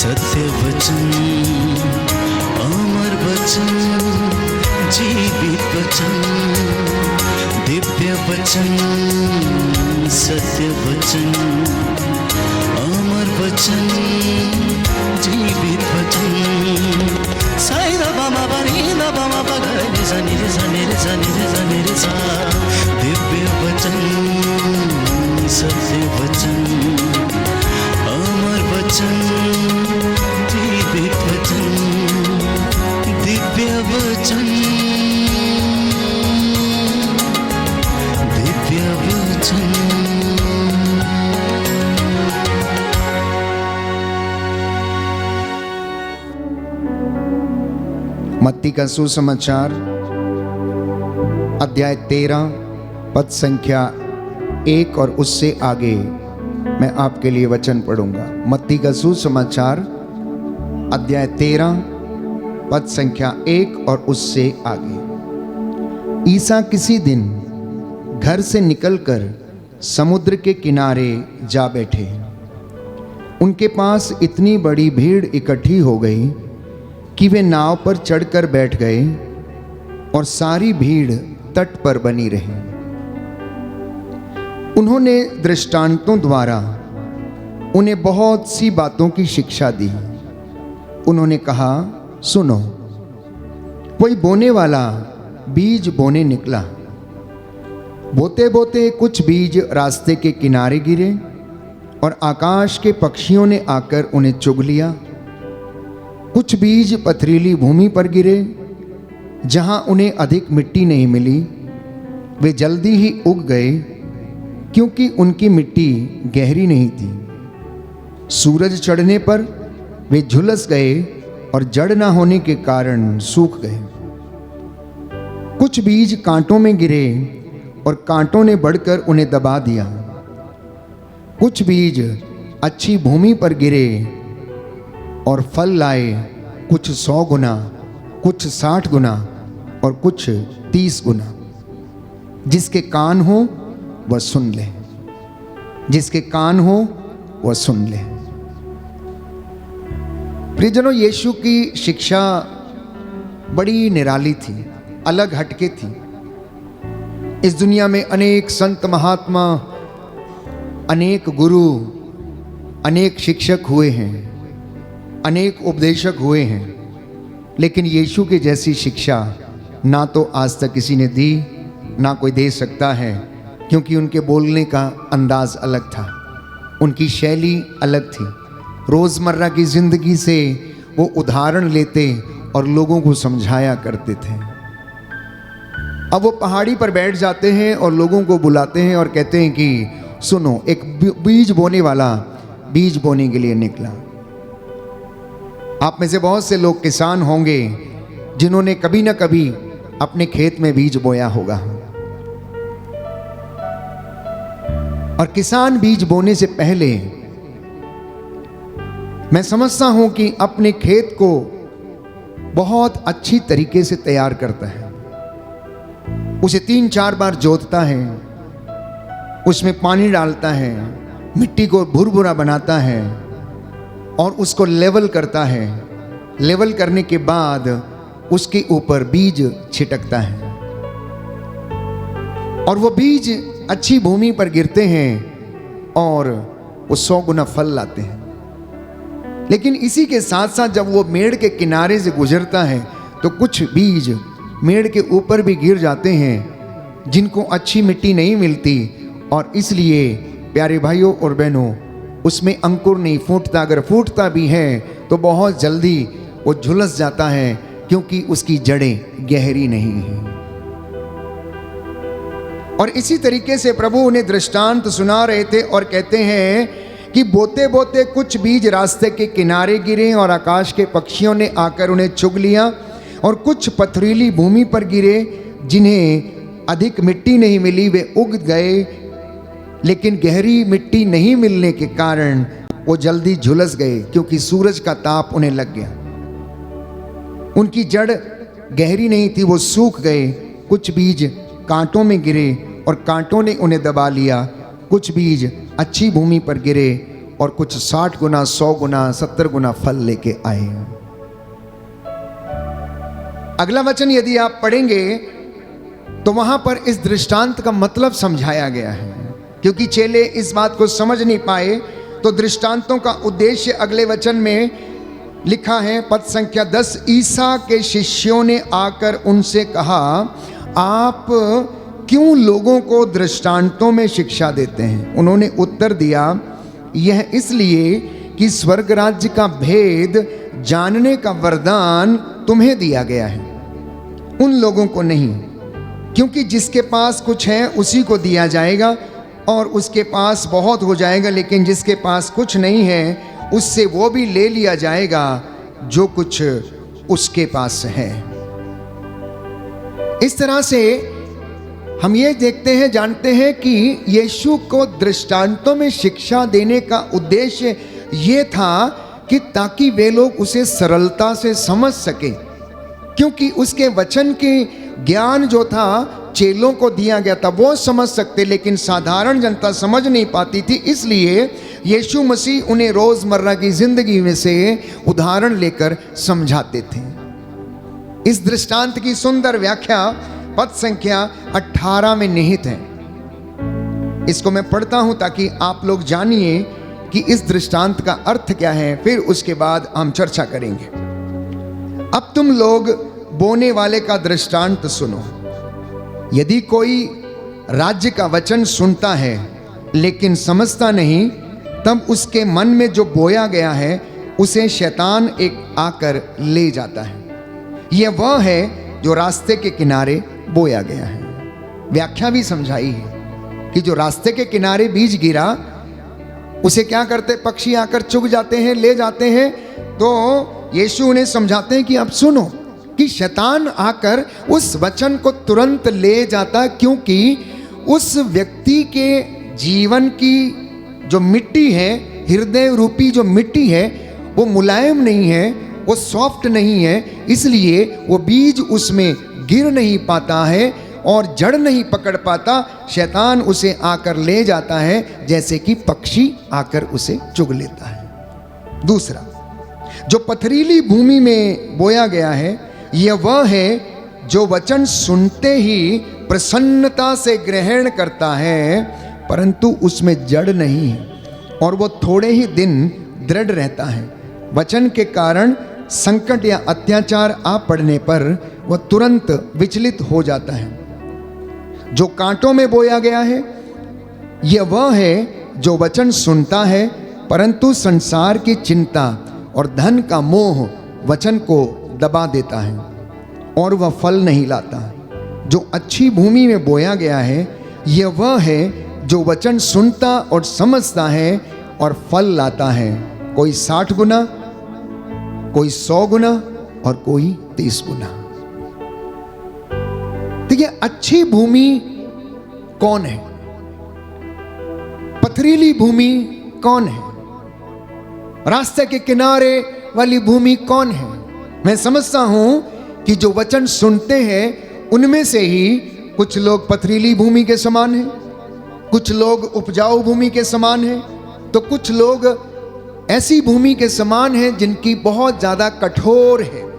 सत्य वचन, अमर वचन, जीवित वचन, दिव्य वचन, सत्य वचन, अमर वचन, जीवित वचन। साई दा बामा बनी दा बामा बगरे रे सा नी रे सा नी रे सा नी रे सा नी रे सा। दिव्य वचन, सत्य वचन, अमर वचन, जीवित वचन, दिव्य वचन, दिव्य वचन। मत्ती का सुसमाचार अध्याय 13 पद संख्या 1 और उससे आगे मैं आपके लिए वचन पढ़ूंगा। मत्ती का सुसमाचार अध्याय 13 पद संख्या 1 और उससे आगे। ईसा किसी दिन घर से निकलकर समुद्र के किनारे जा बैठे। उनके पास इतनी बड़ी भीड़ इकट्ठी हो गई कि वे नाव पर चढ़कर बैठ गए और सारी भीड़ तट पर बनी रही। उन्होंने दृष्टांतों द्वारा उन्हें बहुत सी बातों की शिक्षा दी। उन्होंने कहा, सुनो, कोई बोने वाला बीज बोने निकला। बोते बोते कुछ बीज रास्ते के किनारे गिरे और आकाश के पक्षियों ने आकर उन्हें चुग लिया। कुछ बीज पथरीली भूमि पर गिरे, जहां उन्हें अधिक मिट्टी नहीं मिली। वे जल्दी ही उग गए, क्योंकि उनकी मिट्टी गहरी नहीं थी। सूरज चढ़ने पर वे झुलस गए और जड़ न होने के कारण सूख गए। कुछ बीज कांटों में गिरे और कांटों ने बढ़कर उन्हें दबा दिया। कुछ बीज अच्छी भूमि पर गिरे और फल लाए, कुछ 100 गुना, कुछ 60 गुना और कुछ 30 गुना। जिसके कान हो वह सुन ले, जिसके कान हो वह सुन ले। प्रियजनों, यीशु की शिक्षा बड़ी निराली थी, अलग हटके थी। इस दुनिया में अनेक संत महात्मा, अनेक गुरु, अनेक शिक्षक हुए हैं, अनेक उपदेशक हुए हैं, लेकिन यीशु के जैसी शिक्षा ना तो आज तक किसी ने दी, ना कोई दे सकता है, क्योंकि उनके बोलने का अंदाज अलग था, उनकी शैली अलग थी। रोज़मर्रा की ज़िंदगी से वो उदाहरण लेते और लोगों को समझाया करते थे। अब वो पहाड़ी पर बैठ जाते हैं और लोगों को बुलाते हैं और कहते हैं कि सुनो, एक बीज बोने वाला बीज बोने के लिए निकला। आप में से बहुत से लोग किसान होंगे जिन्होंने कभी ना कभी अपने खेत में बीज बोया होगा। और किसान बीज बोने से पहले मैं समझता हूं कि अपने खेत को बहुत अच्छी तरीके से तैयार करता है। उसे 3-4 बार जोतता है, उसमें पानी डालता है, मिट्टी को भुरभुरा बनाता है और उसको लेवल करता है। लेवल करने के बाद उसके ऊपर बीज छिटकता है और वो बीज अच्छी भूमि पर गिरते हैं और वो 100 गुना फल लाते हैं। लेकिन इसी के साथ साथ जब वो मेड़ के किनारे से गुजरता है तो कुछ बीज मेड़ के ऊपर भी गिर जाते हैं, जिनको अच्छी मिट्टी नहीं मिलती, और इसलिए प्यारे भाइयों और बहनों, उसमें अंकुर नहीं फूटता। अगर फूटता भी है तो बहुत जल्दी वो झुलस जाता है, क्योंकि उसकी जड़ें गहरी नहीं हैं। और इसी तरीके से प्रभु उन्हें दृष्टांत सुना रहे थे और कहते हैं कि बोते बोते कुछ बीज रास्ते के किनारे गिरे और आकाश के पक्षियों ने आकर उन्हें चुग लिया। और कुछ पथरीली भूमि पर गिरे, जिन्हें अधिक मिट्टी नहीं मिली। वे उग गए, लेकिन गहरी मिट्टी नहीं मिलने के कारण वो जल्दी झुलस गए, क्योंकि सूरज का ताप उन्हें लग गया। उनकी जड़ गहरी नहीं थी, वो सूख गए। कुछ बीज कांटों में गिरे और कांटों ने उन्हें दबा लिया। कुछ बीज अच्छी भूमि पर गिरे और कुछ 60 गुना, 100 गुना, 70 गुना फल लेके आए। अगला वचन यदि आप पढ़ेंगे तो वहां पर इस दृष्टांत का मतलब समझाया गया है, क्योंकि चेले इस बात को समझ नहीं पाए। तो दृष्टांतों का उद्देश्य अगले वचन में लिखा है, पद संख्या 10, ईसा के शिष्यों ने आकर उनसे कहा, आप क्यों लोगों को दृष्टांतों में शिक्षा देते हैं? उन्होंने उत्तर दिया, यह इसलिए कि स्वर्ग राज्य का भेद जानने का वरदान तुम्हें दिया गया है, उन लोगों को नहीं। क्योंकि जिसके पास कुछ है उसी को दिया जाएगा और उसके पास बहुत हो जाएगा, लेकिन जिसके पास कुछ नहीं है उससे वो भी ले लिया जाएगा जो कुछ उसके पास है। इस तरह से हम ये देखते हैं, जानते हैं कि यीशु को दृष्टांतों में शिक्षा देने का उद्देश्य ये था कि ताकि वे लोग उसे सरलता से समझ सके, क्योंकि उसके वचन के ज्ञान जो था चेलों को दिया गया था वो समझ सकते, लेकिन साधारण जनता समझ नहीं पाती थी। इसलिए यीशु मसीह उन्हें रोजमर्रा की जिंदगी में से उदाहरण लेकर समझाते थे। इस दृष्टांत की सुंदर व्याख्या पद संख्या 18 में निहित है। इसको मैं पढ़ता हूं ताकि आप लोग जानिए कि इस दृष्टांत का अर्थ क्या है, फिर उसके बाद हम चर्चा करेंगे। अब तुम लोग बोने वाले का दृष्टांत सुनो। यदि कोई राज्य का वचन सुनता है लेकिन समझता नहीं, तब उसके मन में जो बोया गया है उसे शैतान एक आकर ले जाता है। यह वह है जो रास्ते के किनारे बोया गया है। व्याख्या भी समझाई है कि जो रास्ते के किनारे बीज गिरा उसे क्या करते, पक्षी आकर चुग जाते हैं, ले जाते हैं। तो यीशु उन्हें समझाते हैं कि अब सुनो कि शैतान आकर उस वचन को तुरंत ले जाता, क्योंकि उस व्यक्ति के जीवन की जो मिट्टी है, हृदय रूपी जो मिट्टी है, वो मुलायम नहीं है, वो सॉफ्ट नहीं है, इसलिए वो बीज उसमें गिर नहीं पाता है और जड़ नहीं पकड़ पाता। शैतान उसे आकर ले जाता है जैसे कि पक्षी आकर उसे चुग लेता है। दूसरा, जो पथरीली भूमि में बोया गया है, यह वह है जो वचन सुनते ही प्रसन्नता से ग्रहण करता है, परंतु उसमें जड़ नहीं है और वो थोड़े ही दिन दृढ़ रहता है। वचन के कारण संकट या अत्याचार आ पड़ने पर वह तुरंत विचलित हो जाता है। जो कांटों में बोया गया है, यह वह है जो वचन सुनता है, परंतु संसार की चिंता और धन का मोह वचन को दबा देता है और वह फल नहीं लाता। जो अच्छी भूमि में बोया गया है, यह वह है जो वचन सुनता और समझता है और फल लाता है, कोई 60 गुना, कोई 100 गुना और कोई 30 गुना। तो ये अच्छी भूमि कौन है? पथरीली भूमि कौन है? रास्ते के किनारे वाली भूमि कौन है? मैं समझता हूं कि जो वचन सुनते हैं उनमें से ही कुछ लोग पथरीली भूमि के समान हैं, कुछ लोग उपजाऊ भूमि के समान हैं, तो कुछ लोग ऐसी भूमि के समान हैं जिनकी बहुत ज्यादा कठोर है।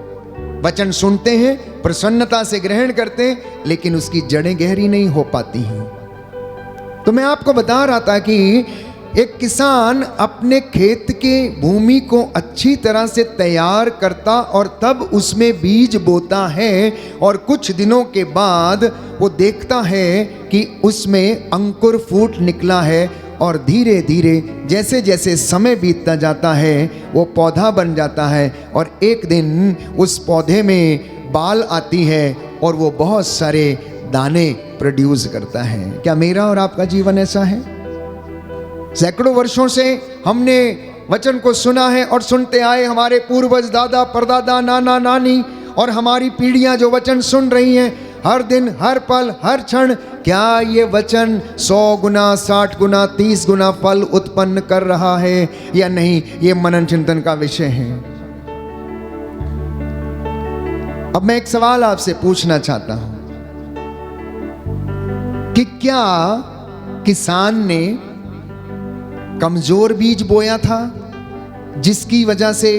वचन सुनते हैं, प्रसन्नता से ग्रहण करते हैं, लेकिन उसकी जड़ें गहरी नहीं हो पाती हैं। तो मैं आपको बता रहा था कि एक किसान अपने खेत के भूमि को अच्छी तरह से तैयार करता और तब उसमें बीज बोता है और कुछ दिनों के बाद वो देखता है कि उसमें अंकुर फूट निकला है और धीरे धीरे जैसे जैसे समय बीतता जाता है वो पौधा बन जाता है और एक दिन उस पौधे में बाल आती है और वो बहुत सारे दाने प्रोड्यूस करता है। क्या मेरा और आपका जीवन ऐसा है? सैकड़ों वर्षों से हमने वचन को सुना है और सुनते आए, हमारे पूर्वज, दादा, परदादा, नाना, नानी और हमारी पीढ़ियां जो वचन सुन रही हैं हर दिन, हर पल, हर क्षण, क्या ये वचन 100 गुना, 60 गुना, 30 गुना फल उत्पन्न कर रहा है या नहीं? ये मनन चिंतन का विषय है। अब मैं एक सवाल आपसे पूछना चाहता हूं कि क्या किसान ने कमजोर बीज बोया था, जिसकी वजह से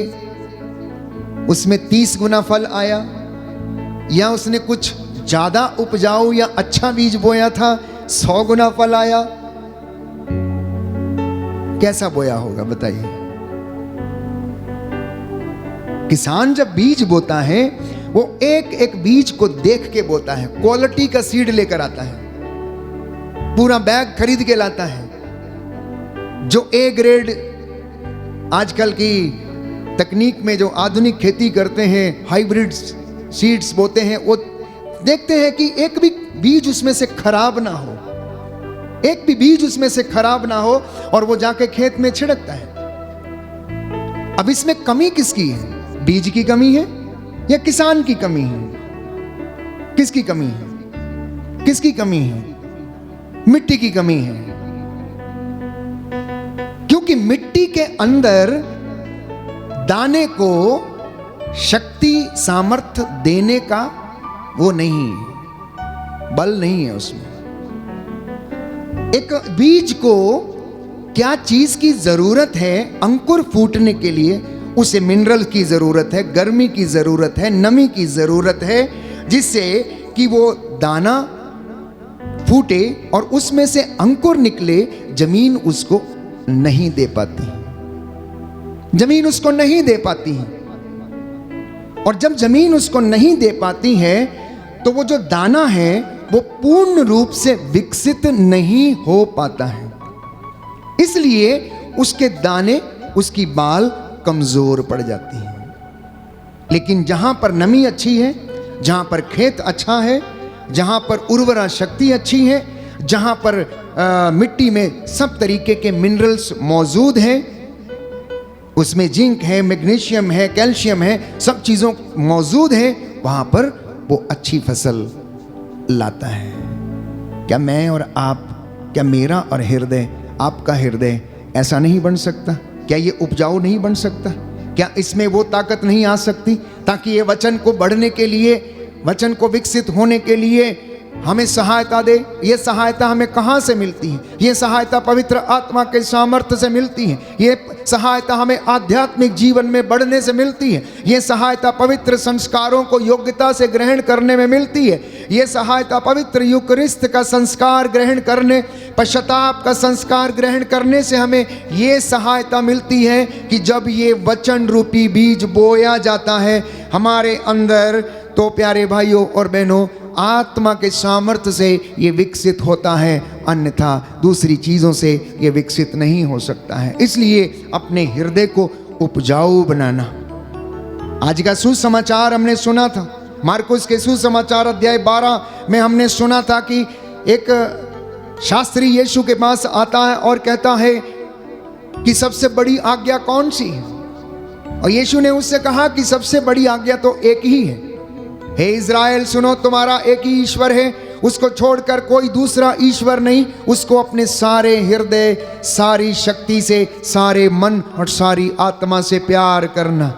उसमें 30 गुना फल आया, या उसने कुछ ज्यादा उपजाऊ या अच्छा बीज बोया था, 100 गुना फल आया? कैसा बोया होगा बताइए? किसान जब बीज बोता है वो एक एक बीज को देख के बोता है, क्वालिटी का सीड लेकर आता है, पूरा बैग खरीद के लाता है। जो ए ग्रेड आजकल की तकनीक में जो आधुनिक खेती करते हैं, हाइब्रिड सीड्स बोते हैं, वो देखते हैं कि एक भी बीज उसमें से खराब ना हो, एक भी बीज उसमें से खराब ना हो, और वो जाके खेत में छिड़कता है। अब इसमें कमी किसकी है? बीज की कमी है या किसान की कमी है? किसकी कमी है? किसकी कमी है? मिट्टी की कमी है। क्योंकि मिट्टी के अंदर दाने को शक्ति सामर्थ्य देने का वो नहीं है, बल नहीं है उसमें। एक बीज को क्या चीज की जरूरत है अंकुर फूटने के लिए? उसे मिनरल की जरूरत है, गर्मी की जरूरत है, नमी की जरूरत है, जिससे कि वो दाना फूटे और उसमें से अंकुर निकले। जमीन उसको नहीं दे पाती, जमीन उसको नहीं दे पाती है। और जब जमीन उसको नहीं दे पाती है तो वो जो दाना है वो पूर्ण रूप से विकसित नहीं हो पाता है। इसलिए उसके दाने, उसकी बाल कमजोर पड़ जाती है। लेकिन जहां पर नमी अच्छी है, जहां पर खेत अच्छा है, जहां पर उर्वरा शक्ति अच्छी है, जहां पर मिट्टी में सब तरीके के मिनरल्स मौजूद हैं, उसमें जिंक है, मैग्नीशियम है, कैल्शियम है, सब चीजों मौजूद है, वहां पर वो अच्छी फसल लाता है। क्या मैं और आप, क्या मेरा और हृदय, आपका हृदय ऐसा नहीं बन सकता? क्या ये उपजाऊ नहीं बन सकता? क्या इसमें वो ताकत नहीं आ सकती ताकि ये वचन को बढ़ने के लिए, वचन को विकसित होने के लिए हमें सहायता दे? ये सहायता हमें कहाँ से मिलती है? ये सहायता पवित्र आत्मा के सामर्थ्य से मिलती है। ये सहायता हमें आध्यात्मिक जीवन में बढ़ने से मिलती है। ये सहायता पवित्र संस्कारों को योग्यता से ग्रहण करने में मिलती है। ये सहायता पवित्र यूकरिस्त का संस्कार ग्रहण करने, पश्चाताप का संस्कार ग्रहण करने से हमें ये सहायता मिलती है कि जब ये वचन रूपी बीज बोया जाता है हमारे अंदर, तो प्यारे भाइयों और बहनों, आत्मा के सामर्थ्य से ये विकसित होता है, अन्यथा दूसरी चीज़ों से ये विकसित नहीं हो सकता है। इसलिए अपने हृदय को उपजाऊ बनाना। आज का सुसमाचार हमने सुना था, मार्कुस के सुसमाचार अध्याय 12 में हमने सुना था कि एक शास्त्री यीशु के पास आता है और कहता है कि सबसे बड़ी आज्ञा कौन सी है? और यीशु ने उससे कहा कि सबसे बड़ी आज्ञा तो एक ही है, हे इज़राइल सुनो, तुम्हारा एक ही ईश्वर है, उसको छोड़कर कोई दूसरा ईश्वर नहीं, उसको अपने सारे हृदय, सारी शक्ति से, सारे मन और सारी आत्मा से प्यार करना।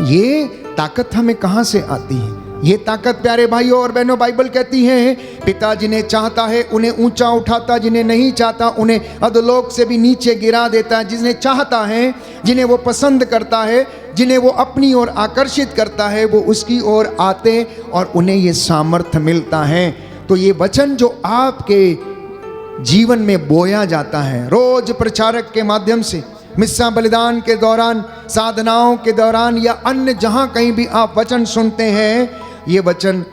ये ताकत हमें कहाँ से आती है? ये ताकत प्यारे भाइयों और बहनों, बाइबल कहती है पिता जिन्हें चाहता है उन्हें ऊंचा उठाता, जिन्हें नहीं चाहता उन्हें अधोलोक से भी नीचे गिरा देता है। जिन्हें चाहता है, जिन्हें वो पसंद करता है, जिन्हें वो अपनी ओर आकर्षित करता है, वो उसकी ओर आते और उन्हें ये सामर्थ्य मिलता है। तो ये वचन जो आपके जीवन में बोया जाता है, रोज प्रचारक के माध्यम से, मिस्सा बलिदान के दौरान, साधनाओं के दौरान, या अन्य जहां कहीं भी आप वचन सुनते हैं, ये वचन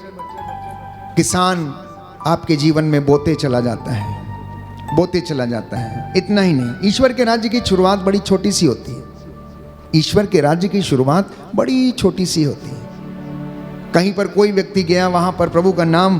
किसान आपके जीवन में बोते चला जाता है, बोते चला जाता है। इतना ही नहीं, ईश्वर के राज्य की शुरुआत बड़ी छोटी सी होती है। ईश्वर के राज्य की शुरुआत बड़ी छोटी सी होती है। कहीं पर कोई व्यक्ति गया, वहाँ पर प्रभु का नाम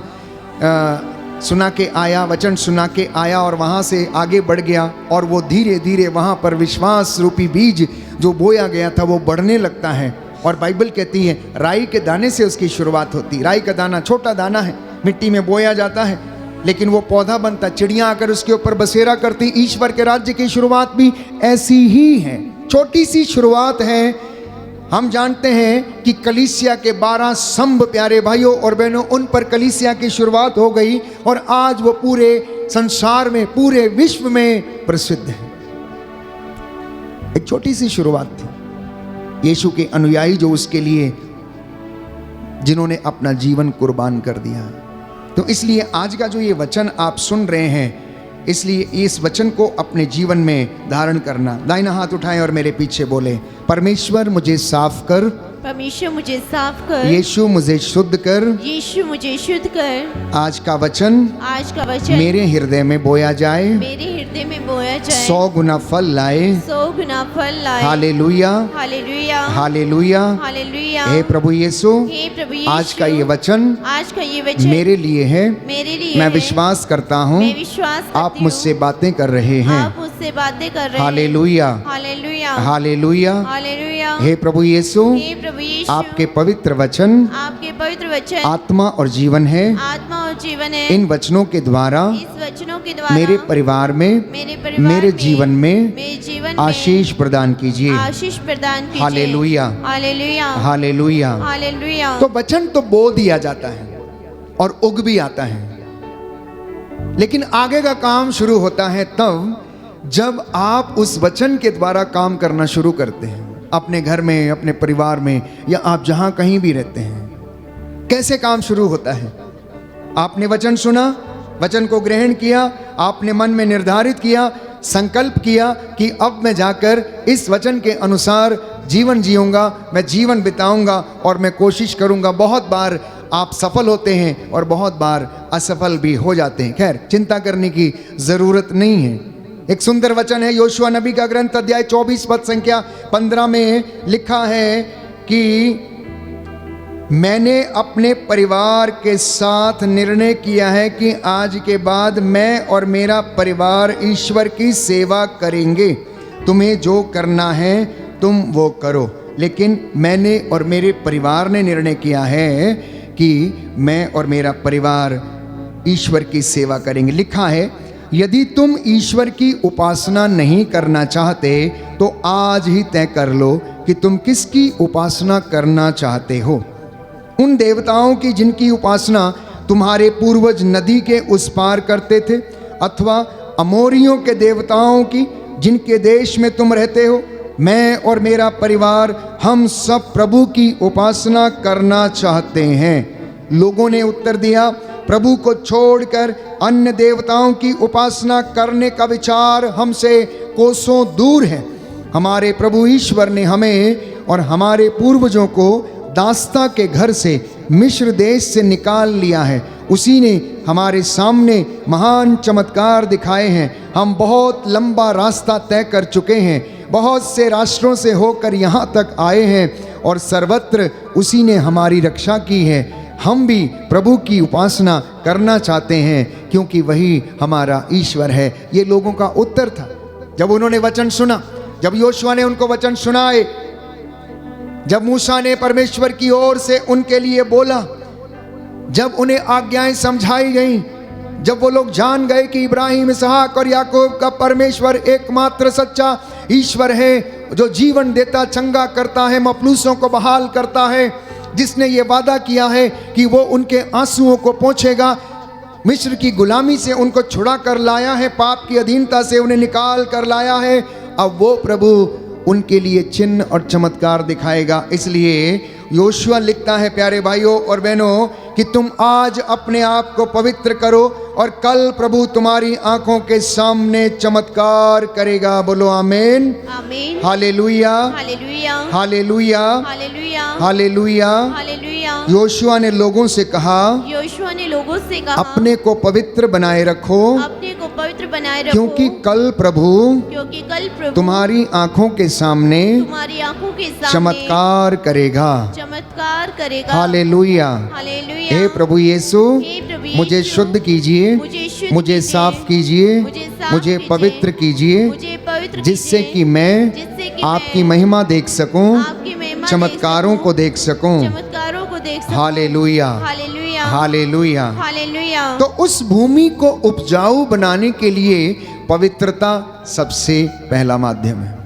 सुना के आया, वचन सुना के आया और वहाँ से आगे बढ़ गया, और वो धीरे धीरे वहाँ पर विश्वास रूपी बीज जो बोया गया था वो बढ़ने लगता है। और बाइबल कहती है राई के दाने से उसकी शुरुआत होती। राई का दाना छोटा दाना है, मिट्टी में बोया जाता है, लेकिन वो पौधा बनता, चिड़ियाँ आकर उसके ऊपर बसेरा करती। ईश्वर के राज्य की शुरुआत भी ऐसी ही है, छोटी सी शुरुआत है। हम जानते हैं कि कलीसिया के 12 स्तंभ, प्यारे भाइयों और बहनों, उन पर कलीसिया की शुरुआत हो गई और आज वो पूरे संसार में, पूरे विश्व में प्रसिद्ध है। एक छोटी सी शुरुआत थी। यीशु के अनुयायी जो उसके लिए, जिन्होंने अपना जीवन कुर्बान कर दिया। तो इसलिए आज का जो ये वचन आप सुन रहे हैं, इसलिए इस वचन को अपने जीवन में धारण करना। दाहिना हाथ उठाएं और मेरे पीछे बोले, परमेश्वर मुझे साफ कर, परमेश्वर मुझे साफ कर, यीशु मुझे शुद्ध कर। यीशु मुझे शुद्ध कर। आज का वचन आज का वचन मेरे हृदय में बोया जाए, मेरे हृदय में बोया जाए, 100 गुना फल लाए। 100 गुना फल लाए। Hallelujah, hallelujah, hallelujah. हालेलुया। हे प्रभु यीशु, हे प्रभु यीशु, आज का ये वचन आज का ये वचन मेरे लिए है। मेरे लिए मैं है। विश्वास करता हूँ मैं विश्वास करती आप मुझसे बातें कर रहे हूँ, हैं। आप मुझसे बातें कर रहे हैं। Hallelujah, hallelujah, hallelujah. हालेलुया। हे प्रभु यीशु, हे प्रभु यीशु, आपके पवित्र वचन आपके पवित्र वचन आत्मा और जीवन है। आत्मा और जीवन है। इन वचनों के द्वारा इस वचनों के द्वारा मेरे परिवार में, मेरे परिवार मेरे में, जीवन में मेरे जीवन में आशीष प्रदान कीजिए। आशीष प्रदान कीजिए। Hallelujah, hallelujah, hallelujah. हालेलुया। तो वचन तो बो दिया जाता है और उग भी आता है, लेकिन आगे का काम शुरू होता है तब जब आप उस वचन के द्वारा काम करना शुरू करते हैं, अपने घर में, अपने परिवार में, या आप जहां कहीं भी रहते हैं। कैसे काम शुरू होता है? आपने वचन सुना, वचन को ग्रहण किया, आपने मन में निर्धारित किया, संकल्प किया कि अब मैं जाकर इस वचन के अनुसार जीवन जीऊंगा, मैं जीवन बिताऊंगा और मैं कोशिश करूंगा। बहुत बार आप सफल होते हैं और बहुत बार असफल भी हो जाते हैं। खैर, चिंता करने की जरूरत नहीं है। एक सुंदर वचन है, योशुआ नबी का ग्रंथ अध्याय 24 पद संख्या 15 में लिखा है कि मैंने अपने परिवार के साथ निर्णय किया है कि आज के बाद मैं और मेरा परिवार ईश्वर की सेवा करेंगे। तुम्हें जो करना है तुम वो करो, लेकिन मैंने और मेरे परिवार ने निर्णय किया है कि मैं और मेरा परिवार ईश्वर की सेवा करेंगे। लिखा है, यदि तुम ईश्वर की उपासना नहीं करना चाहते तो आज ही तय कर लो कि तुम किसकी उपासना करना चाहते हो। उन देवताओं की जिनकी उपासना तुम्हारे पूर्वज नदी के उस पार करते थे, अथवा अमोरियों के देवताओं की जिनके देश में तुम रहते हो। मैं और मेरा परिवार हम सब प्रभु की उपासना करना चाहते हैं। लोगों ने उत्तर दिया, प्रभु को छोड़कर अन्य देवताओं की उपासना करने का विचार हमसे कोसों दूर है। हमारे प्रभु ईश्वर ने हमें और हमारे पूर्वजों को दास्ता के घर से, मिस्र देश से निकाल लिया है। उसी ने हमारे सामने महान चमत्कार दिखाए हैं। हम बहुत लंबा रास्ता तय कर चुके हैं, बहुत से राष्ट्रों से होकर यहाँ तक आए हैं और सर्वत्र उसी ने हमारी रक्षा की है। हम भी प्रभु की उपासना करना चाहते हैं क्योंकि वही हमारा ईश्वर है। ये लोगों का उत्तर था जब उन्होंने वचन सुना, जब योशुआ ने उनको वचन सुनाए, जब मूसा ने परमेश्वर की ओर से उनके लिए बोला, जब उन्हें आज्ञाएं समझाई गईं, जब वो लोग जान गए कि इब्राहिम, इसहाक और याकूब का परमेश्वर एकमात्र सच्चा ईश्वर है, जो जीवन देता, चंगा करता है, मफलूसों को बहाल करता है, जिसने ये वादा किया है कि वो उनके आंसुओं को पोंछेगा, मिस्र की गुलामी से उनको छुड़ा कर लाया है, पाप की अधीनता से उन्हें निकाल कर लाया है। अब वो प्रभु उनके लिए चिन्ह और चमत्कार दिखाएगा। इसलिए योशुआ लिखता है, प्यारे भाइयों और बहनों, कि तुम आज अपने आप को पवित्र करो और कल प्रभु तुम्हारी आंखों के सामने चमत्कार करेगा। बोलो आमीन, आमीन, hallelujah, hallelujah, hallelujah, hallelujah, hallelujah. Hallelujah. योशुआ ने लोगों से कहा, योशुआ ने लोगों से कहा, अपने को पवित्र बनाए रखो, अपने को पवित्र बनाए रखो, क्योंकि कल प्रभु तुम्हारी आंखों के सामने तुम्हारी आंखों के सामने चमत्कार करेगा। चमत्कार करेगा। Hallelujah, hallelujah. हे प्रभु यीशु, हे प्रभु यीशु, मुझे शुद्ध कीजिए, मुझे साफ कीजिए, मुझे पवित्र कीजिए, मुझे पवित्र जिससे कीजिए, कि मैं जिससे कि आपकी मैं महिमा देख सकूं, आपकी महिमा चमत्कारों देख को देख सकूं। चमत्कारों को देख सकूं। Hallelujah, hallelujah, hallelujah. हालेलुया। तो उस भूमि को उपजाऊ बनाने के लिए पवित्रता सबसे पहला माध्यम है।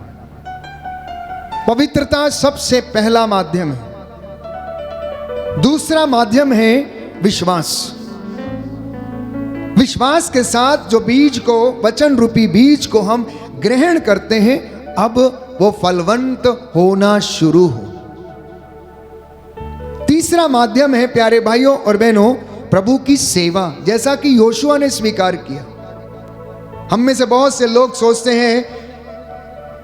पवित्रता सबसे पहला माध्यम है। दूसरा माध्यम है विश्वास। विश्वास के साथ जो बीज को, वचन रूपी बीज को हम ग्रहण करते हैं, अब वो फलवंत होना शुरू हो। तीसरा माध्यम है प्यारे भाइयों और बहनों, प्रभु की सेवा, जैसा कि योशुआ ने स्वीकार किया। हम में से बहुत से लोग सोचते हैं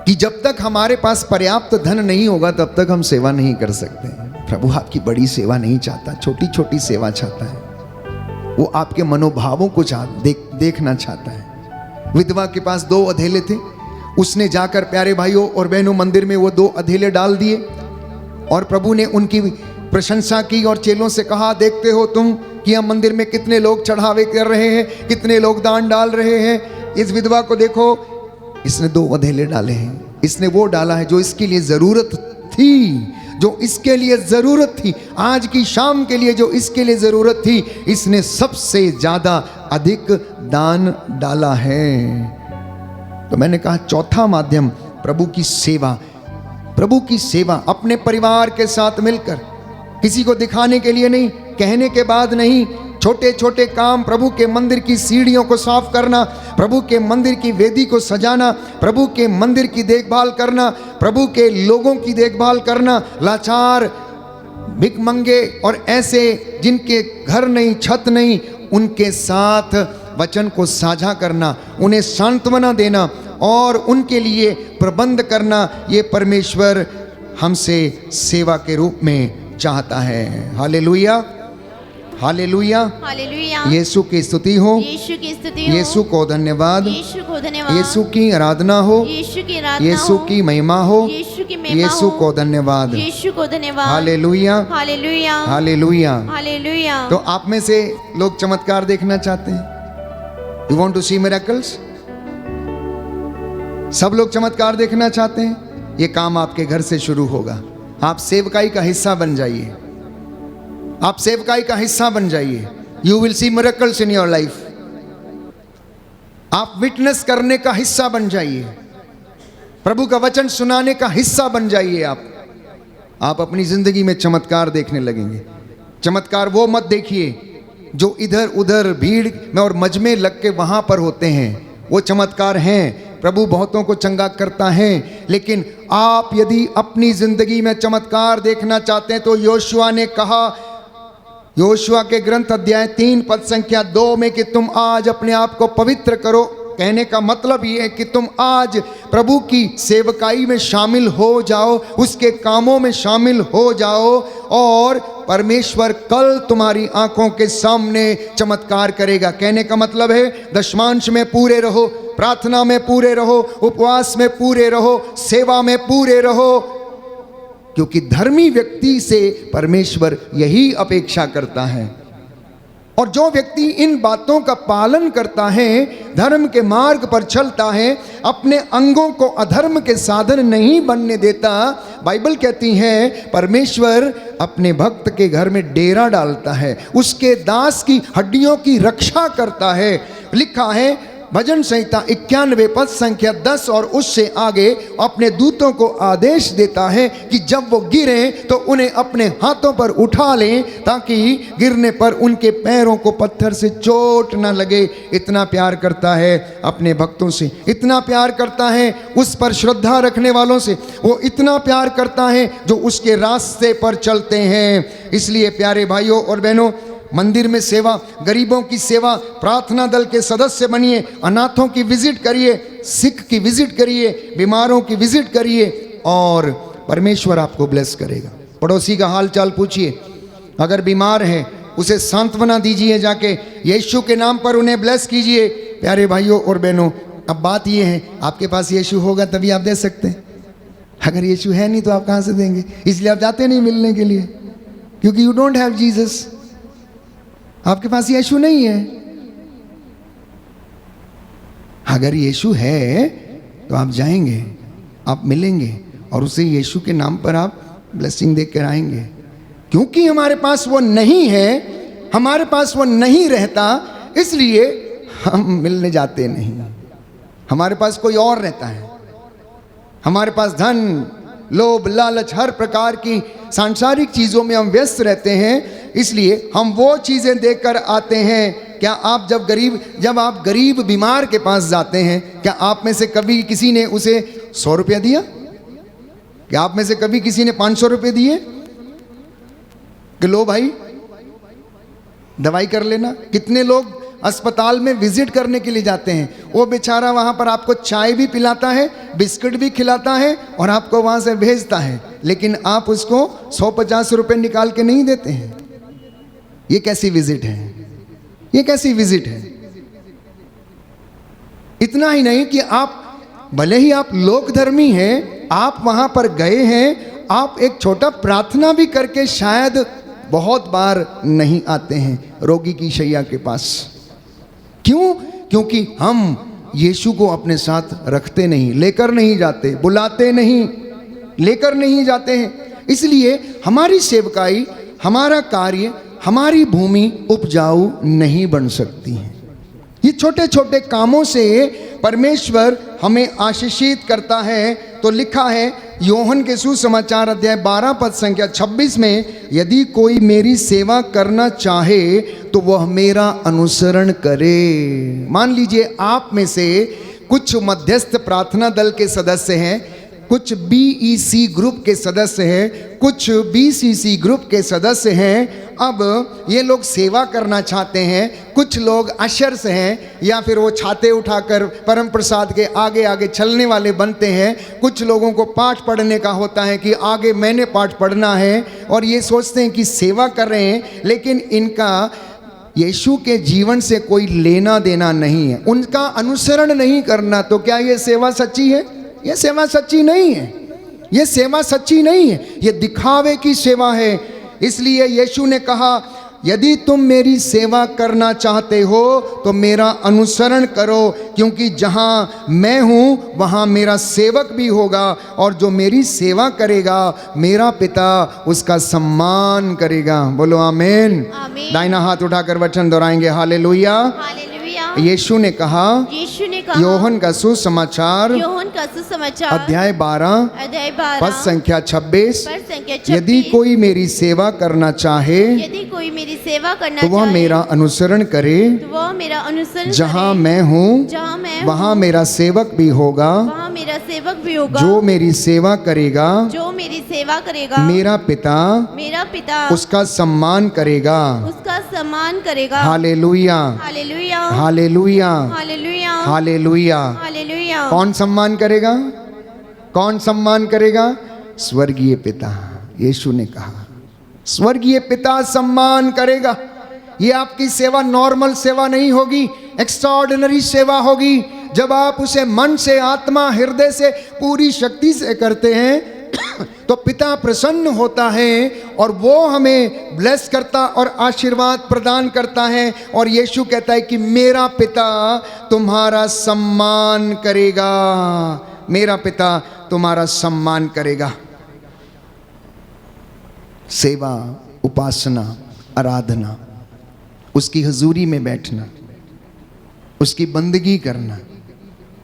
कि जब तक हमारे पास पर्याप्त धन नहीं होगा तब तक हम सेवा नहीं कर सकते। प्रभु आपकी बड़ी सेवा नहीं चाहता, छोटी छोटी सेवा चाहता है। वो आपके मनोभावों को देखना चाहता है। विधवा के पास 2 अधेले थे, उसने जाकर प्यारे भाइयों और बहनों मंदिर में वो 2 अधेले डाल दिए और प्रभु ने उनकी प्रशंसा की और चेलों से कहा, देखते हो तुम कि हम मंदिर में कितने लोग चढ़ावे कर रहे हैं, कितने लोग दान डाल रहे हैं। इस विधवा को देखो, इसने 2 अधेले डाले हैं। इसने वो डाला है जो इसके लिए जरूरत थी, जो इसके लिए जरूरत थी, आज की शाम के लिए जो इसके लिए जरूरत थी, इसने सबसे ज्यादा अधिक दान डाला है। तो मैंने कहा चौथा माध्यम प्रभु की सेवा। प्रभु की सेवा अपने परिवार के साथ मिलकर, किसी को दिखाने के लिए नहीं, कहने के बाद नहीं, छोटे छोटे काम, प्रभु के मंदिर की सीढ़ियों को साफ करना, प्रभु के मंदिर की वेदी को सजाना, प्रभु के मंदिर की देखभाल करना, प्रभु के लोगों की देखभाल करना, लाचार, भिखमंगे और ऐसे जिनके घर नहीं, छत नहीं, उनके साथ वचन को साझा करना, उन्हें सांत्वना देना और उनके लिए प्रबंध करना, ये परमेश्वर हमसे सेवा के रूप में चाहता है। Hallelujah, hallelujah, hallelujah. यीशु की स्तुति हो, यीशु की स्तुति हो, यीशु को धन्यवाद, यीशु को धन्यवाद, यीशु की आराधना हो, यीशु की आराधना यीशु हो, की महिमा हो, यीशु की महिमा यीशु हो, को धन्यवाद, यीशु को धन्यवाद। Hallelujah, hallelujah, hallelujah. हालेलुया। तो आप में से लोग चमत्कार देखना चाहते हैं? You want to see miracles? सब लोग चमत्कार देखना चाहते हैं? ये काम आपके घर से शुरू होगा। आप सेवकाई का हिस्सा बन जाइए, आप सेवकाई का हिस्सा बन जाइए। You will see miracles in your life. आप विटनेस करने का हिस्सा बन जाइए, प्रभु का वचन सुनाने का हिस्सा बन जाइए। आप अपनी जिंदगी में चमत्कार देखने लगेंगे। चमत्कार वो मत देखिए जो इधर उधर भीड़ में और मजमे लग के वहां पर होते हैं, वो चमत्कार हैं। प्रभु बहुतों को चंगा करता है, लेकिन आप यदि अपनी जिंदगी में चमत्कार देखना चाहते हैं तो योशुआ ने कहा, योशुआ के ग्रंथ अध्याय 3 पद संख्या 2 में, कि तुम आज अपने आप को पवित्र करो। कहने का मतलब ये है कि तुम आज प्रभु की सेवकाई में शामिल हो जाओ, उसके कामों में शामिल हो जाओ और परमेश्वर कल तुम्हारी आंखों के सामने चमत्कार करेगा। कहने का मतलब है दशमांश में पूरे रहो, प्रार्थना में पूरे रहो, उपवास में पूरे रहो, सेवा में पूरे रहो, क्योंकि धर्मी व्यक्ति से परमेश्वर यही अपेक्षा करता है। और जो व्यक्ति इन बातों का पालन करता है, धर्म के मार्ग पर चलता है, अपने अंगों को अधर्म के साधन नहीं बनने देता, बाइबल कहती है परमेश्वर अपने भक्त के घर में डेरा डालता है, उसके दास की हड्डियों की रक्षा करता है। लिखा है भजन संहिता 91 पद संख्या 10 और उससे आगे, अपने दूतों को आदेश देता है कि जब वो गिरें तो उन्हें अपने हाथों पर उठा लें, ताकि गिरने पर उनके पैरों को पत्थर से चोट न लगे। इतना प्यार करता है अपने भक्तों से, इतना प्यार करता है उस पर श्रद्धा रखने वालों से, वो इतना प्यार करता है जो उसके रास्ते पर चलते हैं। इसलिए प्यारे भाइयों और बहनों, मंदिर में सेवा, गरीबों की सेवा, प्रार्थना दल के सदस्य बनिए, अनाथों की विजिट करिए, सिख की विजिट करिए, बीमारों की विजिट करिए और परमेश्वर आपको ब्लेस करेगा। पड़ोसी का हाल चाल पूछिए, अगर बीमार है उसे सांत्वना दीजिए, जाके यीशु के नाम पर उन्हें ब्लेस कीजिए। प्यारे भाइयों और बहनों, अब बात यह है, आपके पास यीशु होगा तभी आप दे सकते हैं। अगर यीशु है नहीं तो आप कहाँ से देंगे? इसलिए आप जाते नहीं मिलने के लिए, क्योंकि यू डोंट हैव जीसस। आपके पास यीशु नहीं है। अगर यीशु है तो आप जाएंगे, आप मिलेंगे और उसे यीशु के नाम पर आप ब्लेसिंग देकर आएंगे। क्योंकि हमारे पास वो नहीं है, हमारे पास वो नहीं रहता, इसलिए हम मिलने जाते नहीं। हमारे पास कोई और रहता है। हमारे पास धन, लोभ, लालच, हर प्रकार की सांसारिक चीज़ों में हम व्यस्त रहते हैं, इसलिए हम वो चीज़ें देकर आते हैं क्या आप जब आप गरीब बीमार के पास जाते हैं, क्या आप में से कभी किसी ने उसे 100 रुपया दिया? क्या आप में से कभी किसी ने 500 रुपये दिए कि लो भाई दवाई कर लेना? कितने लोग अस्पताल में विजिट करने के लिए जाते हैं, वो बेचारा वहाँ पर आपको चाय भी पिलाता है, बिस्किट भी खिलाता है और आपको वहाँ से भेजता है, लेकिन आप उसको 150 रुपये निकाल के नहीं देते हैं। ये कैसी विजिट है? ये कैसी विजिट है? इतना ही नहीं कि आप भले ही आप लोकधर्मी हैं, आप वहाँ पर गए हैं, आप एक छोटा प्रार्थना भी करके शायद बहुत बार नहीं आते हैं रोगी की शैया के पास। क्यों? क्योंकि हम यीशु को अपने साथ रखते नहीं, लेकर नहीं जाते, बुलाते नहीं, लेकर नहीं जाते हैं। इसलिए हमारी सेवकाई, हमारा कार्य, हमारी भूमि उपजाऊ नहीं बन सकती है। ये छोटे छोटे कामों से परमेश्वर हमें आशीषित करता है। तो लिखा है योहन के सुसमाचार अध्याय 12 पद संख्या 26 में, यदि कोई मेरी सेवा करना चाहे तो वह मेरा अनुसरण करे। मान लीजिए आप में से कुछ मध्यस्थ प्रार्थना दल के सदस्य हैं, कुछ बीईसी ग्रुप के सदस्य हैं, कुछ बीसीसी ग्रुप के सदस्य हैं। अब ये लोग सेवा करना चाहते हैं, कुछ लोग अशर्स हैं या फिर वो छाते उठाकर परम प्रसाद के आगे आगे चलने वाले बनते हैं। कुछ लोगों को पाठ पढ़ने का होता है कि आगे मैंने पाठ पढ़ना है, और ये सोचते हैं कि सेवा कर रहे हैं, लेकिन इनका यीशु के जीवन से कोई लेना देना नहीं है, उनका अनुसरण नहीं करना। तो क्या ये सेवा सच्ची है? ये सेवा सच्ची नहीं है। ये सेवा सच्ची नहीं है, ये दिखावे की सेवा है। इसलिए यीशु ने कहा यदि तुम मेरी सेवा करना चाहते हो तो मेरा अनुसरण करो, क्योंकि जहाँ मैं हूँ वहाँ मेरा सेवक भी होगा, और जो मेरी सेवा करेगा मेरा पिता उसका सम्मान करेगा। बोलो आमीन। आमीन। दाहिना हाथ उठाकर वचन दोहराएंगे, हालेलुया। हालेलुया। यीशु ने कहा योहन का सुसमाचार अध्याय 12 पद संख्या 26, यदि कोई मेरी सेवा करना चाहे तो वह मेरा अनुसरण करे, जहाँ मैं हूँ वहाँ मेरा सेवक भी होगा, जो मेरी सेवा करेगा मेरा पिता उसका सम्मान करेगा। Hallelujah, hallelujah, hallelujah. कौन सम्मान करेगा? कौन सम्मान करेगा? स्वर्गीय पिता। यीशु ने कहा स्वर्गीय पिता सम्मान करेगा। ये आपकी सेवा नॉर्मल सेवा नहीं होगी, एक्स्ट्राऑर्डिनरी सेवा होगी। जब आप उसे मन से, आत्मा, हृदय से, पूरी शक्ति से करते हैं तो पिता प्रसन्न होता है और वो हमें ब्लेस करता और आशीर्वाद प्रदान करता है। और यीशु कहता है कि मेरा पिता तुम्हारा सम्मान करेगा, मेरा पिता तुम्हारा सम्मान करेगा। सेवा, उपासना, आराधना, उसकी हजूरी में बैठना, उसकी बंदगी करना,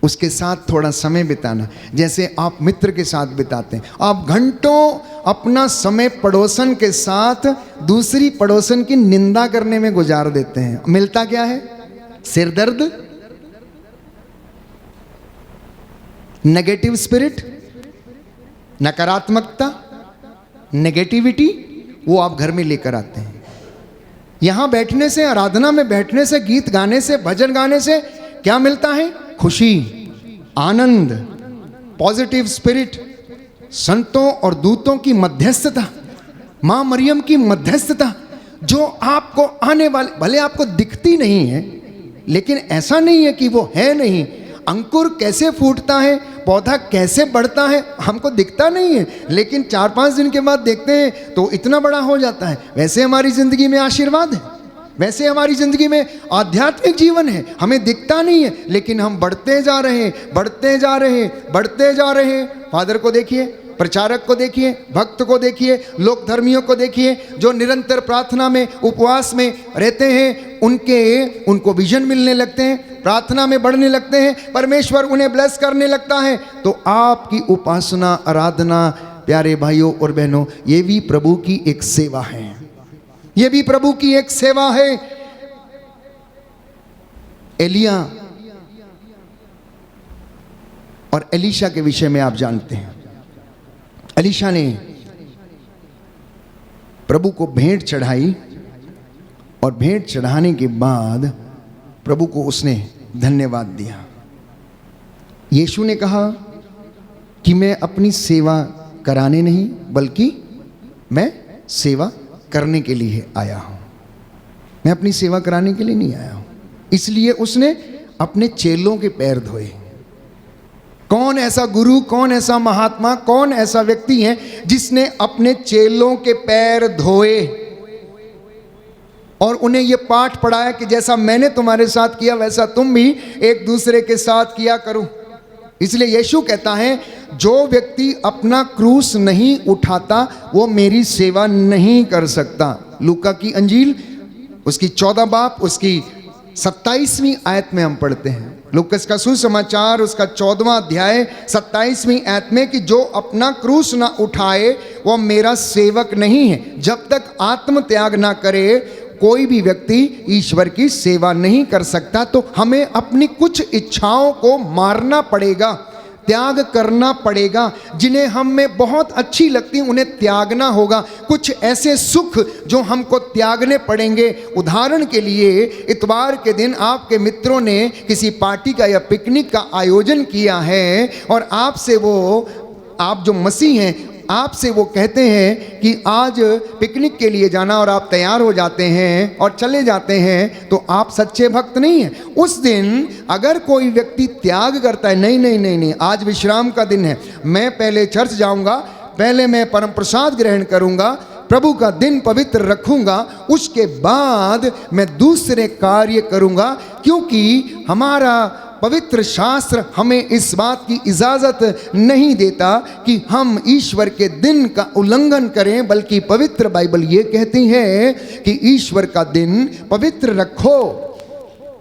उसके साथ थोड़ा समय बिताना, जैसे आप मित्र के साथ बिताते हैं। आप घंटों अपना समय पड़ोसन के साथ दूसरी पड़ोसन की निंदा करने में गुजार देते हैं। मिलता क्या है? सिरदर्द, नेगेटिव स्पिरिट, नकारात्मकता, नेगेटिविटी, वो आप घर में लेकर आते हैं। यहां बैठने से, आराधना में बैठने से, गीत गाने से, भजन गाने से क्या मिलता है? खुशी, आनंद, पॉजिटिव स्पिरिट, संतों और दूतों की मध्यस्थता, मां मरियम की मध्यस्थता, जो आपको आने वाले, भले आपको दिखती नहीं है लेकिन ऐसा नहीं है कि वो है नहीं। अंकुर कैसे फूटता है, पौधा कैसे बढ़ता है, हमको दिखता नहीं है, लेकिन 4-5 दिन के बाद देखते हैं तो इतना बड़ा हो जाता है। वैसे हमारी जिंदगी में आशीर्वाद है, वैसे हमारी जिंदगी में आध्यात्मिक जीवन है। हमें दिखता नहीं है लेकिन हम बढ़ते जा रहे हैं, बढ़ते जा रहे हैं, बढ़ते जा रहे हैं। फादर को देखिए, प्रचारक को देखिए, भक्त को देखिए, लोक धर्मियों को देखिए, जो निरंतर प्रार्थना में, उपवास में रहते हैं, उनको विजन मिलने लगते हैं, प्रार्थना में बढ़ने लगते हैं, परमेश्वर उन्हें ब्लेस करने लगता है। तो आपकी उपासना, आराधना, प्यारे भाइयों और बहनों, ये भी प्रभु की एक सेवा है, ये भी प्रभु की एक सेवा है। एलिया और एलीशा के विषय में आप जानते हैं। एलीशा ने प्रभु को भेंट चढ़ाई और भेंट चढ़ाने के बाद प्रभु को उसने धन्यवाद दिया। यीशु ने कहा कि मैं अपनी सेवा कराने नहीं बल्कि मैं सेवा करने के लिए आया हूं। मैं अपनी सेवा कराने के लिए नहीं आया हूं। इसलिए उसने अपने चेलों के पैर धोए। कौन ऐसा गुरु, कौन ऐसा महात्मा, कौन ऐसा व्यक्ति है जिसने अपने चेलों के पैर धोए और उन्हें यह पाठ पढ़ाया कि जैसा मैंने तुम्हारे साथ किया वैसा तुम भी एक दूसरे के साथ किया करो। इसलिए यीशु कहता है जो व्यक्ति अपना क्रूस नहीं उठाता वो मेरी सेवा नहीं कर सकता। लूका की अंजील उसकी 14 बाब उसकी 27वीं आयत में हम पढ़ते हैं। लूकस का सुसमाचार उसका 14वां अध्याय 27वीं आयत में कि जो अपना क्रूस ना उठाए वो मेरा सेवक नहीं है। जब तक आत्म त्याग ना करे कोई भी व्यक्ति ईश्वर की सेवा नहीं कर सकता। तो हमें अपनी कुछ इच्छाओं को मारना पड़ेगा, त्याग करना पड़ेगा। जिन्हें हम में बहुत अच्छी लगती उन्हें त्यागना होगा। कुछ ऐसे सुख जो हमको त्यागने पड़ेंगे। उदाहरण के लिए इतवार के दिन आपके मित्रों ने किसी पार्टी का या पिकनिक का आयोजन किया है और आपसे वो, आप जो मसीह हैं, आपसे वो कहते हैं कि आज पिकनिक के लिए जाना और आप तैयार हो जाते हैं और चले जाते हैं, तो आप सच्चे भक्त नहीं हैं। उस दिन अगर कोई व्यक्ति त्याग करता है, नहीं नहीं नहीं नहीं, आज विश्राम का दिन है, मैं पहले चर्च जाऊंगा, पहले मैं परम प्रसाद ग्रहण करूंगा, प्रभु का दिन पवित्र रखूंगा, उसके बाद मैं दूसरे कार्य करूंगा, क्योंकि हमारा पवित्र शास्त्र हमें इस बात की इजाज़त नहीं देता कि हम ईश्वर के दिन का उल्लंघन करें, बल्कि पवित्र बाइबल ये कहती है कि ईश्वर का दिन पवित्र रखो,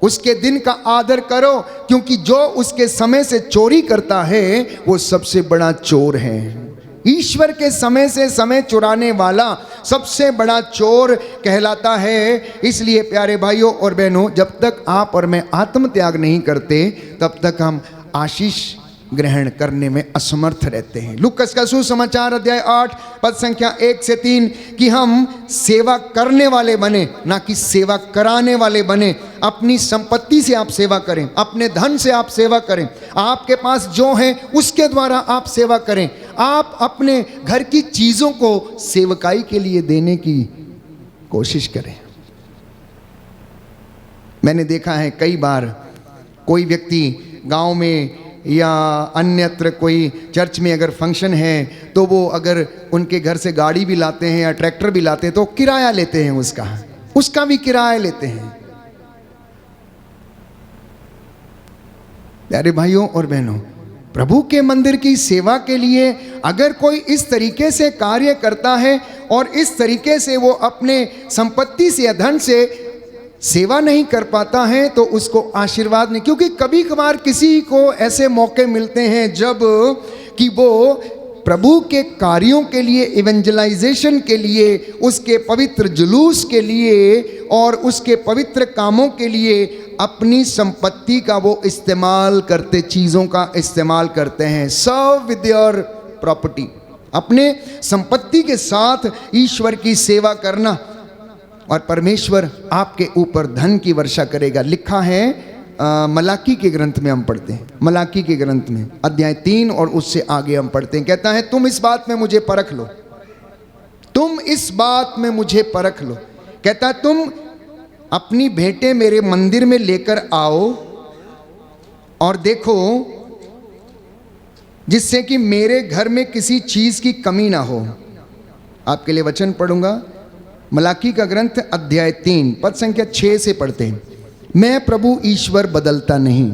उसके दिन का आदर करो, क्योंकि जो उसके समय से चोरी करता है वो सबसे बड़ा चोर है। ईश्वर के समय से समय चुराने वाला सबसे बड़ा चोर कहलाता है। इसलिए प्यारे भाइयों और बहनों, जब तक आप और मैं आत्म त्याग नहीं करते तब तक हम आशीष ग्रहण करने में असमर्थ रहते हैं। लूकस का सुसमाचार अध्याय 8 पद संख्या 1 से 3 कि हम सेवा करने वाले बने, ना कि सेवा कराने वाले बने। अपनी संपत्ति से आप सेवा करें, अपने धन से आप सेवा करें, आपके पास जो है उसके द्वारा आप सेवा करें। आप अपने घर की चीज़ों को सेवकाई के लिए देने की कोशिश करें। मैंने देखा है कई बार कोई व्यक्ति गांव में या अन्यत्र कोई चर्च में अगर फंक्शन है तो वो अगर उनके घर से गाड़ी भी लाते हैं या ट्रैक्टर भी लाते हैं तो किराया लेते हैं, उसका भी किराया लेते हैं। प्यारे भाइयों और बहनों, प्रभु के मंदिर की सेवा के लिए अगर कोई इस तरीके से कार्य करता है और इस तरीके से वो अपने संपत्ति से या धन से सेवा नहीं कर पाता है तो उसको आशीर्वाद नहीं। क्योंकि कभी कभार किसी को ऐसे मौके मिलते हैं जब कि वो प्रभु के कार्यों के लिए, इवेंजलाइजेशन के लिए, उसके पवित्र जुलूस के लिए और उसके पवित्र कामों के लिए अपनी संपत्ति का वो इस्तेमाल करते, चीज़ों का इस्तेमाल करते हैं। सर्व विद योर प्रॉपर्टी, अपने संपत्ति के साथ ईश्वर की सेवा करना और परमेश्वर आपके ऊपर धन की वर्षा करेगा। लिखा है मलाकी के ग्रंथ में, हम पढ़ते हैं मलाकी के ग्रंथ में अध्याय 3 और उससे आगे हम पढ़ते हैं। कहता है तुम इस बात में मुझे परख लो, तुम इस बात में मुझे परख लो। कहता है तुम अपनी भेंटें मेरे मंदिर में लेकर आओ और देखो जिससे कि मेरे घर में किसी चीज़ की कमी ना हो। आपके लिए वचन पढ़ूंगा, मलाकी का ग्रंथ अध्याय 3 पद संख्या 6 से पढ़ते हैं। मैं प्रभु ईश्वर बदलता नहीं,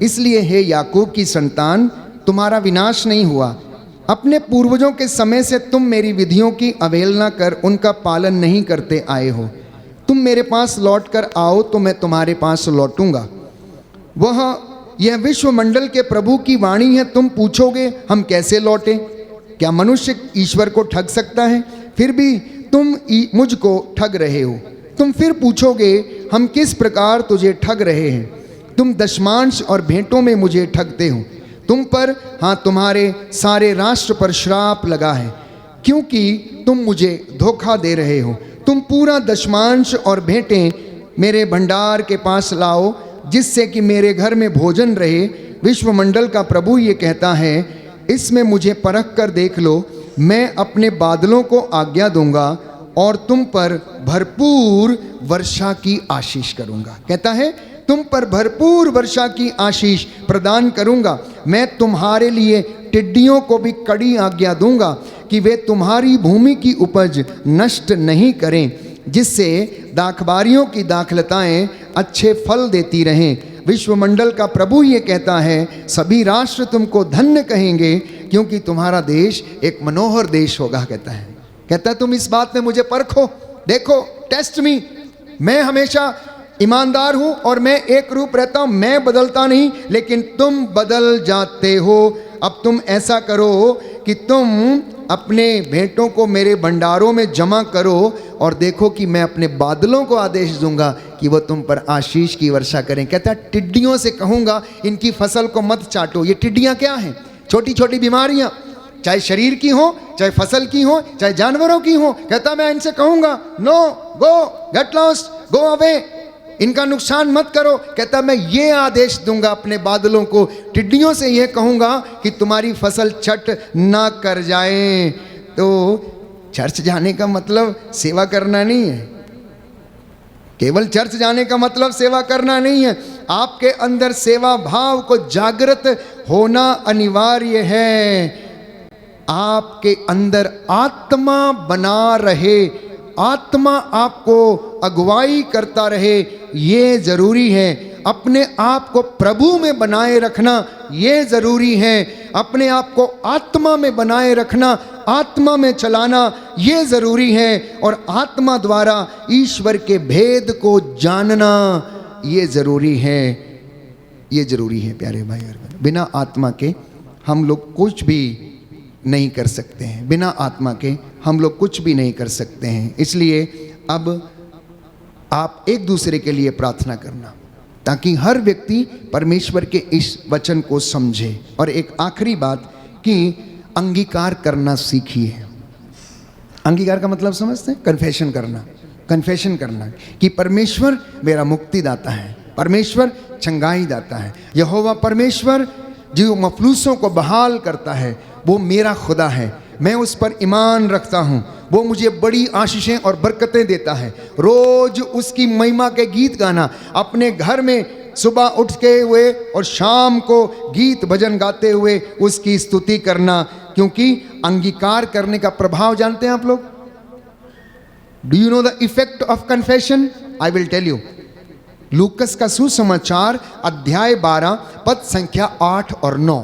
इसलिए हे याकूब की संतान तुम्हारा विनाश नहीं हुआ। अपने पूर्वजों के समय से तुम मेरी विधियों की अवहेलना कर उनका पालन नहीं करते आए हो। तुम मेरे पास लौट कर आओ तो मैं तुम्हारे पास लौटूंगा। यह विश्वमंडल के प्रभु की वाणी है। तुम पूछोगे हम कैसे लौटें? क्या मनुष्य ईश्वर को ठग सकता है? फिर भी तुम मुझको ठग रहे हो। तुम फिर पूछोगे हम किस प्रकार तुझे ठग रहे हैं? तुम दशमांश और भेंटों में मुझे ठगते हो। तुम पर, हाँ तुम्हारे सारे राष्ट्र पर श्राप लगा है, क्योंकि तुम मुझे धोखा दे रहे हो। तुम पूरा दशमांश और भेंटें मेरे भंडार के पास लाओ, जिससे कि मेरे घर में भोजन रहे। विश्वमंडल का प्रभु ये कहता है, इसमें मुझे परख कर देख लो। मैं अपने बादलों को आज्ञा दूंगा और तुम पर भरपूर वर्षा की आशीष करूंगा। कहता है तुम पर भरपूर वर्षा की आशीष प्रदान करूंगा। मैं तुम्हारे लिए टिड्डियों को भी कड़ी आज्ञा दूंगा कि वे तुम्हारी भूमि की उपज नष्ट नहीं करें, जिससे दाखबारियों की दाखलताएं अच्छे फल देती रहें। विश्वमंडल का प्रभु ये कहता है, सभी राष्ट्र तुमको धन्य कहेंगे, क्योंकि तुम्हारा देश एक मनोहर देश होगा। कहता है तुम इस बात में मुझे परखो, देखो, टेस्ट मी। मैं हमेशा ईमानदार हूं और मैं एक रूप रहता हूं, मैं बदलता नहीं, लेकिन तुम बदल जाते हो। अब तुम ऐसा करो कि तुम अपने भेंटों को मेरे भंडारों में जमा करो और देखो कि मैं अपने बादलों को आदेश दूंगा कि वो तुम पर आशीष की वर्षा करें। कहता है टिड्डियों से कहूंगा इनकी फसल को मत चाटो। ये टिड्डियां क्या हैं? छोटी छोटी बीमारियां, चाहे शरीर की हो, चाहे फसल की हो, चाहे जानवरों की हो। कहता मैं इनसे कहूंगा, नो, गो, गेट लॉस्ट, गो अवे, इनका नुकसान मत करो। कहता मैं ये आदेश दूंगा अपने बादलों को, टिड्डियों से यह कहूंगा कि तुम्हारी फसल चट ना कर जाए। तो चर्च जाने का मतलब सेवा करना नहीं है। केवल चर्च जाने का मतलब सेवा करना नहीं है। आपके अंदर सेवा भाव को जागृत होना अनिवार्य है। आपके अंदर आत्मा बना रहे, आत्मा आपको अगुवाई करता रहे, ये जरूरी है। अपने आप को प्रभु में बनाए रखना ये जरूरी है। अपने आप को आत्मा में बनाए रखना, आत्मा में चलाना ये जरूरी है। और आत्मा द्वारा ईश्वर के भेद को जानना ये जरूरी है। ये जरूरी है प्यारे भाई और बहन। बिना आत्मा के हम लोग कुछ भी नहीं कर सकते हैं। बिना आत्मा के हम लोग कुछ भी नहीं कर सकते हैं। इसलिए अब आप एक दूसरे के लिए प्रार्थना करना, ताकि हर व्यक्ति परमेश्वर के इस वचन को समझे। और एक आखिरी बात कि अंगीकार करना सीखिए। अंगीकार का मतलब समझते हैं? कन्फेशन करना। कन्फेशन करना कि परमेश्वर मेरा मुक्तिदाता है, परमेश्वर चंगाई दाता है। यहोवा परमेश्वर जो मफलूसों को बहाल करता है वो मेरा खुदा है। मैं उस पर ईमान रखता हूँ। वो मुझे बड़ी आशीषें और बरकतें देता है। रोज उसकी महिमा के गीत गाना, अपने घर में सुबह उठ के हुए और शाम को गीत भजन गाते हुए उसकी स्तुति करना, क्योंकि अंगीकार करने का प्रभाव जानते हैं आप लोग? Do you know the effect of confession? I will tell you. लूकस का सुसमाचार अध्याय 12 पद संख्या 8 और 9।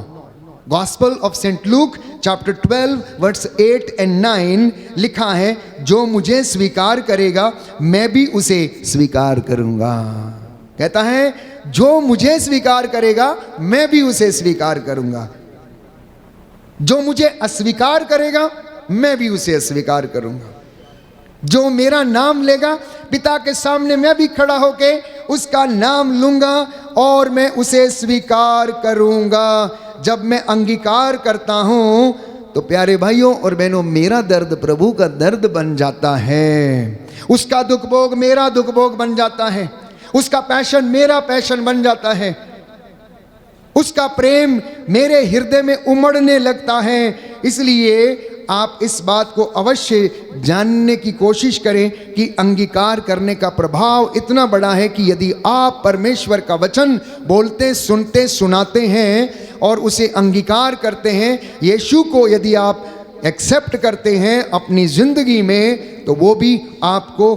Gospel of Saint Luke chapter 12 verse 8 and 9 लिखा है, जो मुझे स्वीकार करेगा मैं भी उसे स्वीकार करूंगा। कहता है जो मुझे स्वीकार करेगा मैं भी उसे स्वीकार करूंगा। जो मुझे अस्वीकार करेगा मैं भी उसे अस्वीकार करूंगा। जो मेरा नाम लेगा पिता के सामने मैं भी खड़ा होके उसका नाम लूंगा और मैं उसे स्वीकार करूंगा। जब मैं अंगीकार करता हूं तो प्यारे भाइयों और बहनों, मेरा दर्द प्रभु का दर्द बन जाता है। उसका दुख भोग मेरा दुख भोग बन जाता है। उसका पैशन मेरा पैशन बन जाता है। उसका प्रेम मेरे हृदय में उमड़ने लगता है। इसलिए आप इस बात को अवश्य जानने की कोशिश करें कि अंगीकार करने का प्रभाव इतना बड़ा है कि यदि आप परमेश्वर का वचन बोलते, सुनते, सुनाते हैं और उसे अंगीकार करते हैं, यीशु को यदि आप एक्सेप्ट करते हैं अपनी जिंदगी में, तो वो भी आपको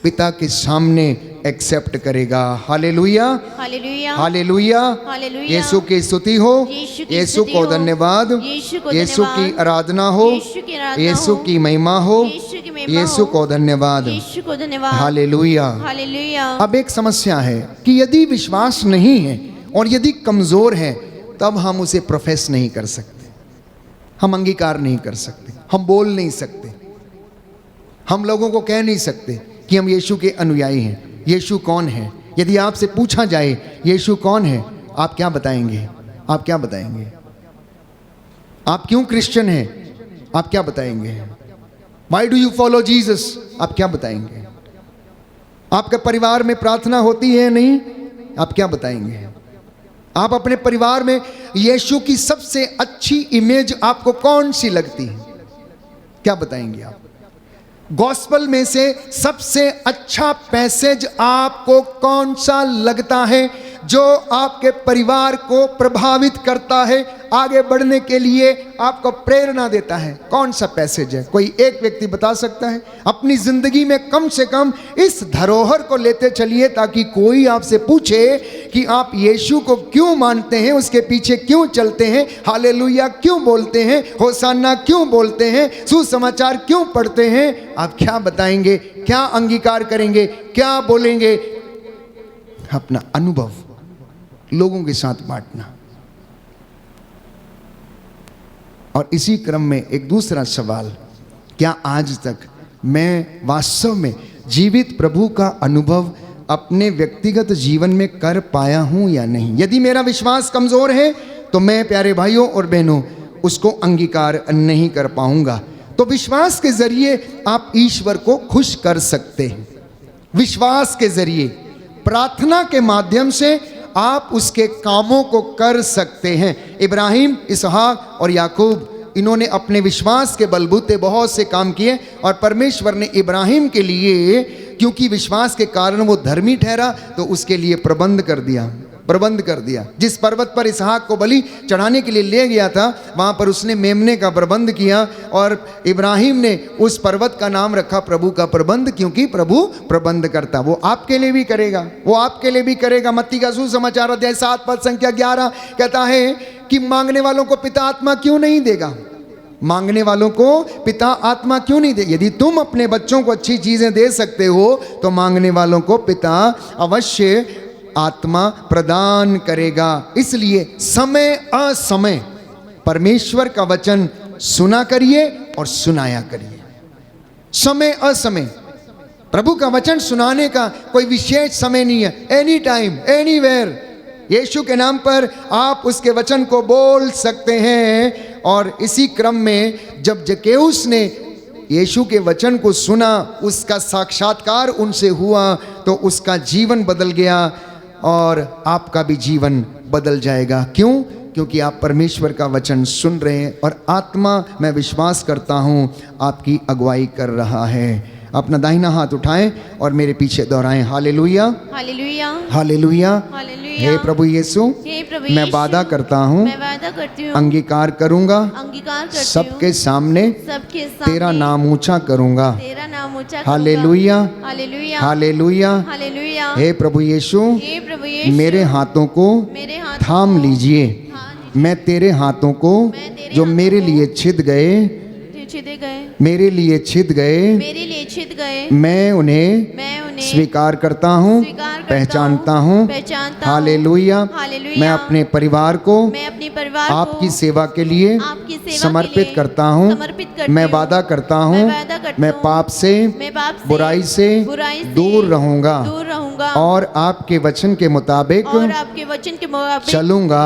पिता के सामने एक्सेप्ट करेगा। Hallelujah, hallelujah, hallelujah. हालेलुया। यीशु की स्तुति हो, यीशु की यीशु स्तुति को हो, धन्यवाद, यीशु को यीशु धन्यवाद, की आराधना हो, यीशु की आराधना यीशु हो, की महिमा हो, यीशु की महिमा यीशु हो, को धन्यवाद। यीशु को धन्यवाद। हालेलुया। हालेलुया। अब एक समस्या है कि यदि विश्वास नहीं है और यदि कमजोर है, तब हम उसे प्रोफेस नहीं कर सकते, हम अंगीकार नहीं कर सकते, हम बोल नहीं सकते, हम लोगों को कह नहीं सकते कि हम यीशु के अनुयायी हैं। यीशु कौन है? यदि आपसे पूछा जाए यीशु कौन है, आप क्या बताएंगे? आप क्या बताएंगे? आप क्यों क्रिश्चियन हैं? आप क्या बताएंगे? Why do you follow Jesus? आप क्या बताएंगे? आपके परिवार में प्रार्थना होती है नहीं? आप क्या बताएंगे? आप अपने परिवार में यीशु की सबसे अच्छी इमेज आपको कौन सी लगती है? क्या बताएंगे आप? गॉस्पल में से सबसे अच्छा पैसेज आपको कौन सा लगता है जो आपके परिवार को प्रभावित करता है, आगे बढ़ने के लिए आपको प्रेरणा देता है? कौन सा पैसेज है? कोई एक व्यक्ति बता सकता है? अपनी जिंदगी में कम से कम इस धरोहर को लेते चलिए ताकि कोई आपसे पूछे कि आप यीशु को क्यों मानते हैं, उसके पीछे क्यों चलते हैं, हालेलुया क्यों बोलते हैं, होसाना क्यों बोलते हैं, सुसमाचार क्यों पढ़ते हैं? आप क्या बताएंगे? क्या अंगीकार करेंगे? क्या बोलेंगे? अपना अनुभव लोगों के साथ बांटना। और इसी क्रम में एक दूसरा सवाल, क्या आज तक मैं वास्तव में जीवित प्रभु का अनुभव अपने व्यक्तिगत जीवन में कर पाया हूं या नहीं? यदि मेरा विश्वास कमजोर है तो मैं, प्यारे भाइयों और बहनों, उसको अंगीकार नहीं कर पाऊंगा। तो विश्वास के जरिए आप ईश्वर को खुश कर सकते हैं। विश्वास के जरिए, प्रार्थना के माध्यम से आप उसके कामों को कर सकते हैं। इब्राहिम, इसहाक और याकूब, इन्होंने अपने विश्वास के बलबूते बहुत से काम किए और परमेश्वर ने इब्राहिम के लिए, क्योंकि विश्वास के कारण वो धर्मी ठहरा, तो उसके लिए प्रबंध कर दिया। जिस पर्वत पर इसहाक को बलि चढ़ाने के लिए ले गया था, वहाँ पर उसने मेमने का प्रबंध किया और इब्राहिम ने उस पर्वत का नाम रखा प्रभु का प्रबंध, क्योंकि प्रभु प्रबंध करता। वो आपके लिए भी करेगा। मत्ती का सुसमाचार अध्याय 7 पद संख्या 11 कहता है कि मांगने वालों को पिता आत्मा क्यों नहीं देगा? मांगने वालों को पिता आत्मा क्यों नहीं दे? यदि तुम अपने बच्चों को अच्छी चीजें दे सकते हो तो मांगने वालों को पिता अवश्य आत्मा प्रदान करेगा। इसलिए समय असमय परमेश्वर का वचन सुना करिए और सुनाया करिए। समय असमय प्रभु का वचन सुनाने का कोई विशेष समय नहीं है। एनी टाइम, एनीवेयर यीशु के नाम पर आप उसके वचन को बोल सकते हैं। और इसी क्रम में जब जक्केउस ने यीशु के वचन को सुना, उसका साक्षात्कार उनसे हुआ, तो उसका जीवन बदल गया और आपका भी जीवन बदल जाएगा। क्यों? क्योंकि आप परमेश्वर का वचन सुन रहे हैं और आत्मा, मैं विश्वास करता हूँ, आपकी अगुवाई कर रहा है। अपना दाहिना हाथ उठाएं और मेरे पीछे दोहराएं, हालेलुया, हालेलुया, हालेलुया। हालेलुया। हे प्रभु यीशु, हे प्रभु मैं यीशु, वादा करता हूँ, मैं वादा करती हूँ, अंगीकार करूंगा, अंगीकार करती हूँ, सबके सामने तेरा नाम ऊंचा करूंगा। तेरा नाम ऊंचा करूंगा। Hallelujah, hallelujah, hallelujah. हालेलुया। हे प्रभु यीशु, हे प्रभु यीशु, मेरे हाथों को मेरे हाथ थाम लीजिए। मैं तेरे हाथों को जो मेरे लिए छिद गए, मेरे लिए छिद गए, मैं उन्हें स्वीकार करता हूँ, पहचानता हूँ। हालेलुया। मैं अपने परिवार को आपकी सेवा के लिए समर्पित करता हूँ। मैं वादा करता हूँ, मैं पाप से, बुराई से दूर रहूँगा और आपके वचन के मुताबिक चलूँगा,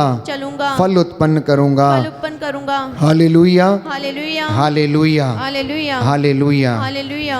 फल उत्पन्न करूँगा। Hallelujah, hallelujah, hallelujah, hallelujah, hallelujah. Hallelujah.